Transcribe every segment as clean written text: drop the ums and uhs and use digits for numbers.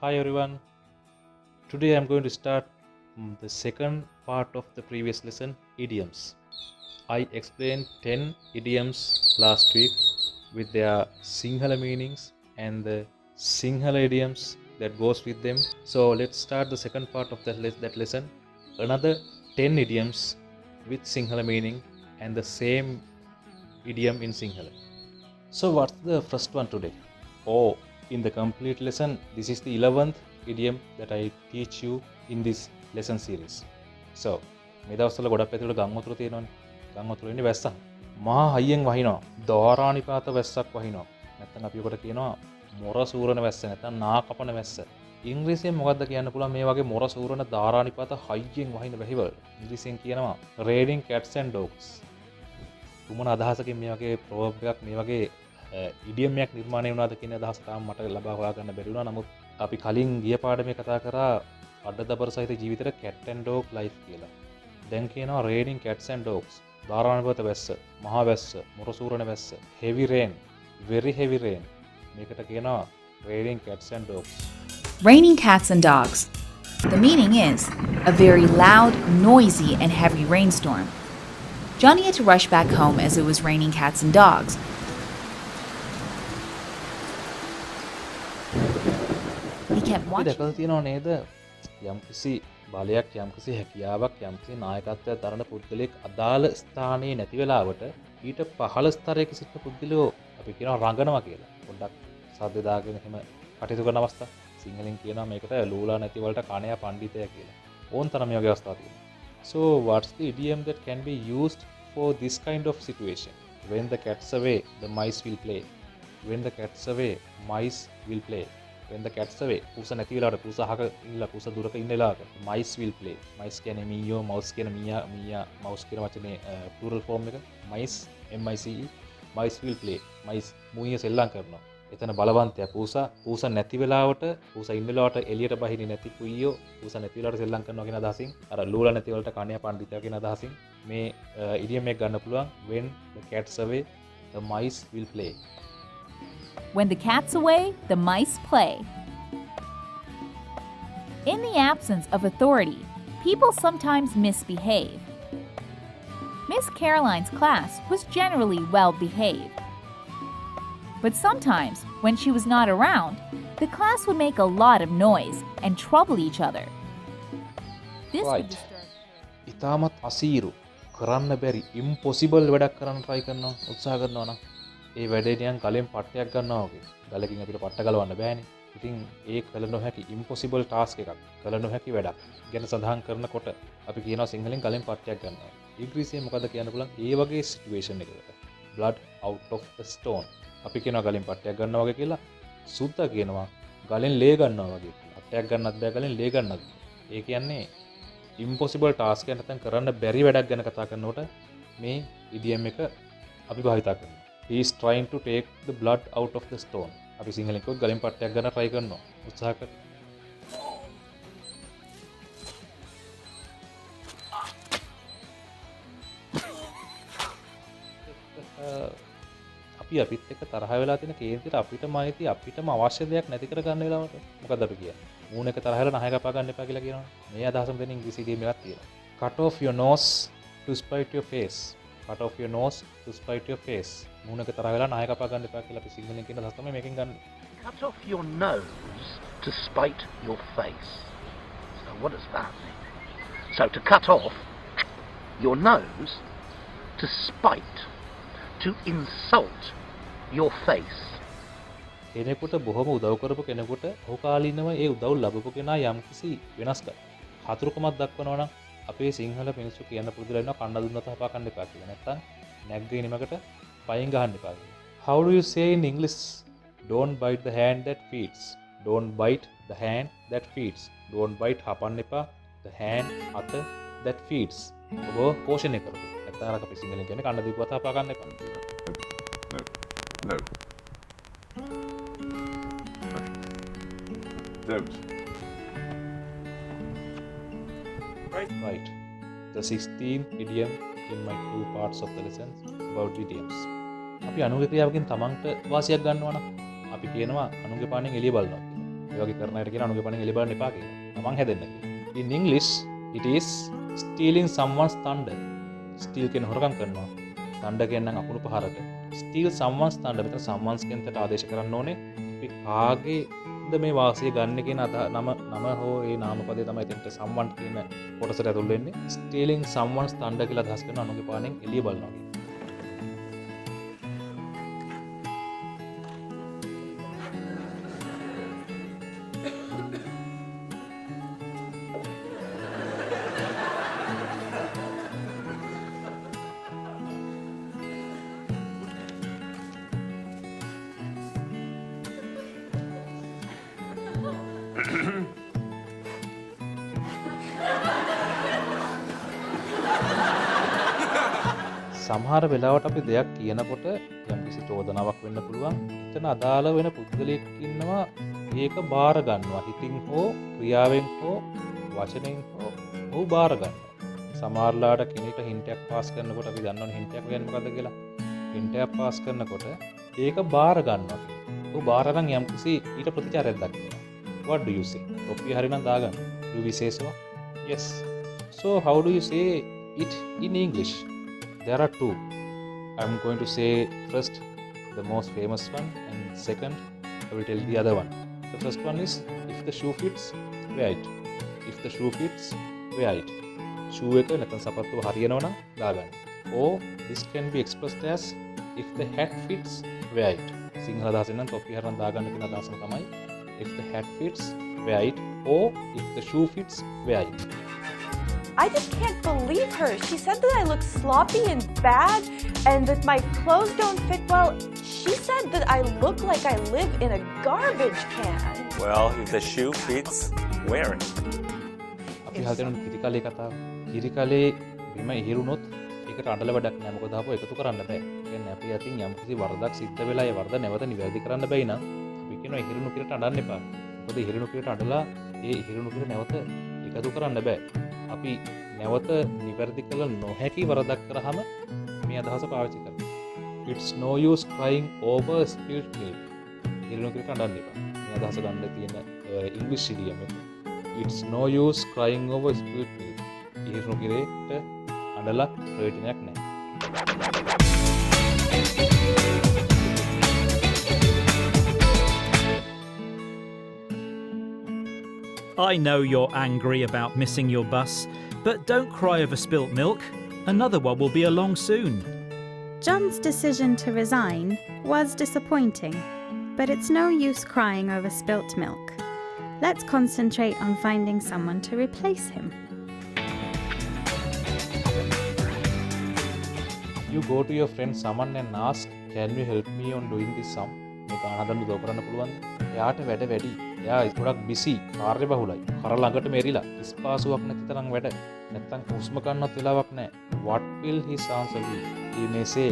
Hi everyone. Today I'm going to start the second part of the previous lesson, idioms. I explained 10 idioms last week with their Sinhala meanings and the Sinhala idioms that goes with them. So let's start the second part of that lesson. Another 10 idioms with Sinhala meaning and the same idiom in Sinhala. So what's the first one today? Oh, in the complete lesson, this is the 11th idiom that I teach you in this lesson series. So, මේ දවස්වල ගොඩක් පැතිවල ගම් වතුර තියෙනවනේ. ගම් වතුර ඉන්නේ වැස්ස. මහා හයියෙන් වහිනවා. දෝරානිපාත වැස්සක් වහිනවා. නැත්නම් අපි ඔකට කියනවා මොර සූරන වැස්ස නැත්නම් නා කපන වැස්ස. ඉංග්‍රීසියෙන් මොකක්ද කියන්න පුළුවන් මේ වගේ මොර සූරන ධාරානිපාත හයියෙන් වහින වැහිවල. ඉංග්‍රීසියෙන් කියනවා raining cats and dogs. තුමන අදහසකින් මේ වගේ ප්‍රෝවර්බ් එකක් මේ වගේ ඉඩියම්යක් නිර්මාණය වුණාද කියන අදහස තාම මට ලබා හොයාගන්න බැරි වුණා. නමුත් අපි කලින් ගිය පාඩමේ කතා කරා අඩදබර සහිත ජීවිතේට cat and dog life කියලා. දැන් කියනවා raining cats and dogs. ධාරානිපාත වැස්ස, මහා වැස්ස, මොරසූරණ වැස්ස, heavy rain, very heavy rain. මේකට කියනවා raining cats and dogs. Raining cats and dogs. The meaning is a very loud, noisy, and heavy rainstorm. Johnny had to rush back home as it was raining cats and dogs. He kept අපි watching. දැකලා තියෙනව නේද? යම්කිසි බලයක්, යම්කිසි හැකියාවක්, යම්කිසි නායකත්වයක් දරන පුද්ගලයෙක් අදාළ ස්ථානයේ නැති වෙලාවට ඊට පහළ ස්තරයක සිටින පුද්ගලයෝ අපි කියනවා රඟනවා කියලා. පොඩ්ඩක් සද්ද දාගෙන එහෙම කටයුතු කරන අවස්ථා. සිංහලෙන් කියනවා මේකට ලූලා නැති වලට කණයා පඬිතය කියලා. ඕන් තරම් මේ වගේ අවස්ථා තියෙනවා. So what's the idiom that can be used for this kind of situation? When the cat's away, the mice will play. When the cat's away, mice will play. When the cat's away, පූස නැති වෙලාවට පූස අහක ඉන්නලා පූස දුරක ඉන්න වෙලාවක mice will play. mice කියන්නේ මීයෝ, mouse කියන මීයා mouse කියන වචනේ plural form එක. mice mice mice will play. mice මූණිය සෙල්ලම් කරනවා. එතන බලවන්තයා පූස නැති වෙලාවට පූස ඉන්න වෙලාවට එළියට බහින්නේ නැති කුයියෝ පූස නැති වෙලාවට සෙල්ලම් කරනවා කියන අදහසින් අර ලූලා නැති වලට කණ්‍යා පඬිතයා කියන අදහසින් මේ ඉඩියම් එක ගන්න පුළුවන්. when the cat's away, the mice will play. When the cat's away, the mice play. In the absence of authority, people sometimes misbehave. Miss Caroline's class was generally well behaved. But sometimes, when she was not around, the class would make a lot of noise and trouble each other. This would Right. disturb. ඉතාමත් අසීරු කරන්න බැරි impossible වැඩක් කරන්න try කරනවා උත්සාහ කරනවා නම් ඒ වැඩේ නිකන් ගලෙන් පට්ටයක් ගන්නවා වගේ. ගලකින් අපිට පට්ට ගලවන්න බෑනේ. ඉතින් ඒ කළ නොහැකි ඉම්පොසිබල් ටාස්ක් එකක්. කළ නොහැකි වැඩක් ගැන සඳහන් කරනකොට අපි කියනවා සිංහලෙන් ගලෙන් පට්ටයක් ගන්නවා. ඉංග්‍රීසියෙන් මොකද කියන්න පුළුවන්? ඒ වගේ සිටුේෂන් එකකට. blood out of the stone. අපි කියනවා ගලෙන් පට්ටයක් ගන්නවා වගේ කියලා. සුද්දා කියනවා ගලෙන් ලේ ගන්නවා වගේ කියලා. පට්ටයක් ගන්නත් බෑ ගලෙන් ලේ ගන්නත්. ඒ කියන්නේ ඉම්පොසිබල් ටාස්ක් එක නැත්නම් කරන්න බැරි වැඩක් ගැන කතා කරනකොට මේ ඉඩියම් එක අපි භාවිතා කරනවා. He is trying to take the blood out of the stone. අපි සිංහලෙන් කිව්වොත් ගලෙන් පට්ටයක් ගන්න try කරනවා. උත්සාහ කරනවා. අපි අපිත් එක්ක තරහ වෙලා තියෙන කේන්තියට අපිටම අයිති අපිටම අවශ්‍ය දෙයක් නැති කර ගන්න වෙලාවට මොකද අපි කියන්නේ? මූණ එක තරහ වෙලා නහය කපා ගන්න එපා කියලා කියනවා. මේ අදහසම දෙන ඉංග්‍රීසි ඉඩියම් එකක් තියෙනවා. Cut off your nose to spite your face. Cut off your nose to spite your face. මූණ එක තරහ වෙලා නහය කපා ගන්න එපා කියලා අපි සිංහලෙන් කියන අදහස තමයි මේකෙන් ගන්න. Cut off your nose to spite your face. So what does that mean? So to cut off your nose, to spite, to insult your face. කෙනෙකුට බොහොම උදව් කරපු කෙනෙකුට ඔහුකාලීනව ඒ උදව් ලැබපු කෙනා යම්කිසි වෙනස්කම් හතුරුකමක් දක්වනවා නම් අපේ සිංහල මිනිස්සු කියන්න පුරුදුලා ඉන්නවා කන්න දුන්නත් හපා කන්න එපා කියලා. නැත්තම් නැග්ගේ නිමකට පයින් ගහන්න එපා කියලා. How do you say in English? Don't bite the hand that feeds. Don't bite the hand that feeds. Don't bite හපන්න එපා the hand අත that feeds. ඔබ පෝෂණය කරපු. නැත්තම් අර අපි සිංහලෙන් කියන්නේ කන්න දීපුවත් හපා ගන්න එපා. No. Don't. Right. The 16th idiom in my two parts of the lessons about idioms. අපි අනුගේ ක්‍රියාවකින් තමන්ට වාසියක් ගන්නවා නම් අපි කියනවා අනුගේ පාණෙන් එළිය බලනවා කියලා. ඒ වගේ කරන අයට කියන අනුගේ පණින් එලි බලන්න එපා කියලා. තමන් හැදෙන්න කියලා. In English it is stealing someone's thunder. steal කියන හොරකම් කරනවා. thunder කියන්නේ නම් අකුණු පහරක. steal someone's thunder මෙතන someone's කියන තට ආදේශ කරන්න ඕනේ. අපි කාගේද මේ වාසිය ගන්න කියන නම හෝ ඒ නාමපදේ තමයි එතනට someone කියන කොටසට ඇතුල් වෙන්නේ. stealing someone's thunder කියලා අදහස් කරන අනුගේ පානෙන් එළිය බලනවා කියන්නේ. සමහර වෙලාවට අපි දෙයක් කියනකොට යම්කිසි චෝදනාවක් වෙන්න පුළුවන්. එතන අදාළ වෙන පුද්ගලයෙක් ඉන්නවා ඒක බාර ගන්නවා. හිතින් හෝ ක්‍රියාවෙන් හෝ වචනෙන් හෝ ඔහු බාර ගන්නවා. සමහරලාට කෙනෙක්ට හින්ට් එකක් පාස් කරනකොට අපි දන්නවනේ හින්ට් එක කියන්නේ මොකද්ද කියලා. හින්ට් එකක් පාස් කරනකොට ඒක බාර ගන්නවා. ඔහු බාර අරන් යම්කිසි ඊට ප්‍රතිචාරයක් දක්වනවා. What do you say? ඔප්පිය හරිනම් දාගන්න. Do we say so? Yes. So how do you say it in English? There are two. I'm going to say first the most famous one, and second I will tell the other one. The first one is if the shoe fits, wear it. If the shoe fits, wear it. Shoe එක නැත්නම් සපත්තුව හරියනවා නම් දාගන්න. Or this can be expressed as if the hat fits, wear it. Sinhala අදහසෙන් නම් තොප්පිය හරන් දාගන්න කියන අදහසම තමයි. If the hat fits, wear it. Or if the shoe fits, wear it. I just can't believe her. She said that I look sloppy and bad and that my clothes don't fit well. She said that I look like I live in a garbage can. Well, if the shoe fits, wear it. අපි හල්තන කිරිකලේ කතාව. කිරිකලේ බිම ඉහිරුනොත් ඒකට අඬල වැඩක් නෑ. මොකද ආපහු එකතු කරන්න බෑ. කියන්නේ අපි අතින් යම්කිසි වරදක් සිද්ධ වෙලා ඒ වරද නැවත නිවැරදි කරන්න බැයි නම් අපි කියනවා ඉහිරුණු කිරට අඬන්න එපා. මොකද ඉහිරුණු කිරට අඬලා ඒ ඉහිරුණු කිර නැවත එකතු කරන්න බෑ. අපි නැවත නිවැරදි කළ නොහැකි වරදක් කරාම මේ අදහස පාවිච්චි කරනවා. It's no use crying over spilled milk. ඉහිරුණු කිරට අඬන්න එපා. මේ අදහස ගන්න තියෙන ඉංග්‍රීසි ඉඩියම් එක. It's no use crying over spilled milk. ඉහිරුණු කිරේට අඬලා ප්‍රයෝජනයක් නැහැ. I know you're angry about missing your bus, but don't cry over spilt milk. Another one will be along soon. John's decision to resign was disappointing, but it's no use crying over spilt milk. Let's concentrate on finding someone to replace him. You go to your friend someone and ask, can you help me on doing this sum? මේ කාණහදන්න උදව් කරන්න පුළුවන්ද? එයාට වැඩ වැඩි. එයා ගොඩක් busy, කාර්යබහුලයි. කර ළඟට මෙරිලා. ස්පාසුවක් නැති තරම් වැඩ. නැත්තම් හුස්ම ගන්නවත් වෙලාවක් නැහැ. What will his answer be? He may say,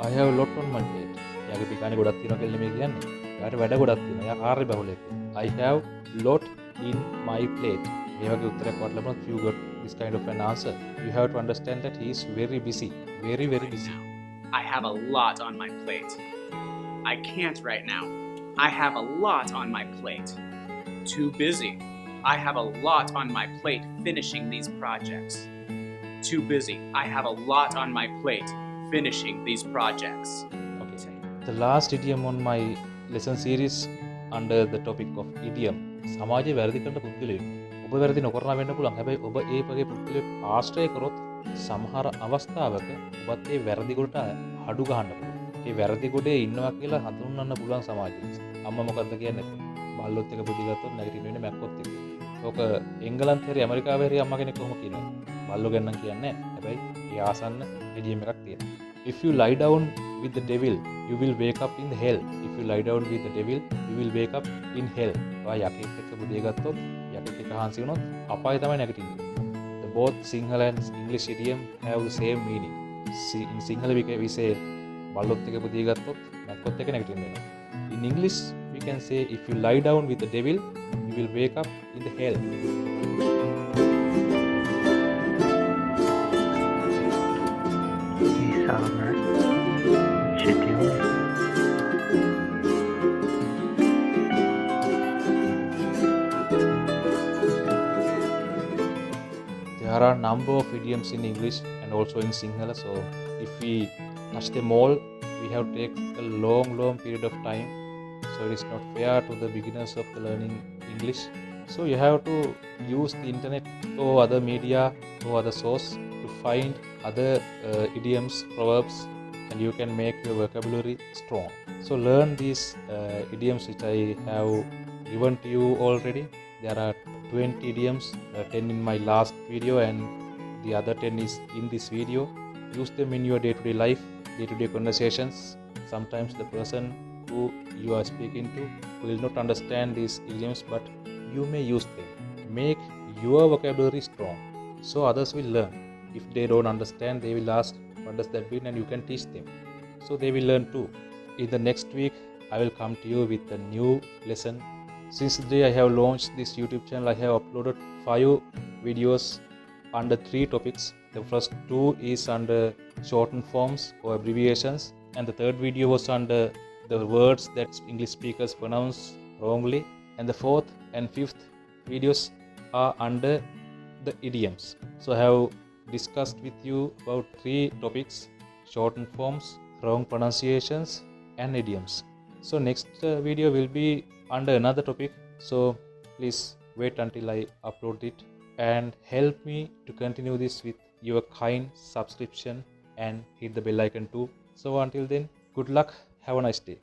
I have a lot on my plate. එයාගේ පිටානේ ගොඩක් තියෙනවා කියලා මේ කියන්නේ. එයාට වැඩ ගොඩක් තියෙනවා. එයා කාර්යබහුලයි. I have lot in my plate. මේ වගේ උත්තරයක් වට ලැබුණොත් you got this kind of an answer. You have to understand that he is very busy. Very busy. I have a lot on my plate. I can't right now. I have a lot on my plate. Too busy. I have a lot on my plate finishing these projects. Too busy. I have a lot on my plate finishing these projects. Okay. The last idiom on my lesson series under the topic of idiom. සමාජයේ වැරදි කරන පුද්ගලයෙක්. ඔබ වැරදි නොකරන වෙන්න පුළුවන්. හැබැයි ඔබ ඒ වගේ පුද්ගලයෙක් ආශ්‍රය කරොත් සමහර අවස්ථාවක ඔබත් ඒ වැරදි ගොඩට අඩු ගහන්න පුළුවන්. ඒ වැරදි ගොඩේ ඉන්නවා කියලා හඳුන්වන්න පුළුවන් සමාජයේ. අම්මා මොකද්ද කියන්නේ? බල්ලොත් එක බුදිගත්තොත් නැගිටින්න වෙන්නේ මැක්කොත් එක්ක. ඕක එංගලන්තේ හරි ඇමරිකාවේ හරි අම්මා කෙනෙක් කොහොම කියනවා. බල්ලෝ ගැන නම් කියන්නේ නැහැ. හැබැයි ඒ ආසන්න ඉඩියම් එකක් තියෙනවා. If you lie down with the devil, you will wake up in hell. If you lie down with the devil, you will wake up in hell. ඔයා යකෙක් එක්ක බුදිගත්තොත් යකෙක් එක්ක හාන්සි වුණොත් අපාය තමයි නැගිටින්නේ. The both Sinhala and English idiom have the same meaning. In Sinhala we say බල්ලොත් එක බුදිගත්තොත් මැක්කොත් එක නැගිටින්න වෙනවා. In English we can say if you lie down with the devil, you will wake up in the hell. Summer, what you doing? there are a number of idioms in English and also in Sinhala. So if we touch them all, we have to take a long period of time. So it is not fair to the beginners of the learning English. So you have to use the internet or other media or other source to find other idioms, proverbs, and you can make your vocabulary strong. So learn these idioms which I have given to you already. There are 20 idioms, 10 in my last video and the other 10 is in this video. Use them in your day-to-day life, day-to-day conversations. Sometimes the person who you are speaking to will not understand these idioms, but you may use them. Make your vocabulary strong so others will learn. If they don't understand, they will ask what does that mean, and you can teach them, so they will learn too. In the next week I will come to you with a new lesson. Since the day I have launched this YouTube channel, I have uploaded 5 videos under 3 topics. The first 2 is under shortened forms or abbreviations, and the third video was under the words that English speakers pronounce wrongly, and the 4th and 5th videos are under the idioms. So I have discussed with you about 3 topics: shortened forms, wrong pronunciations, and idioms. So next video will be under another topic, so please wait until I upload it and help me to continue this with your kind subscription and hit the bell icon too. So until then, good luck, have a nice day.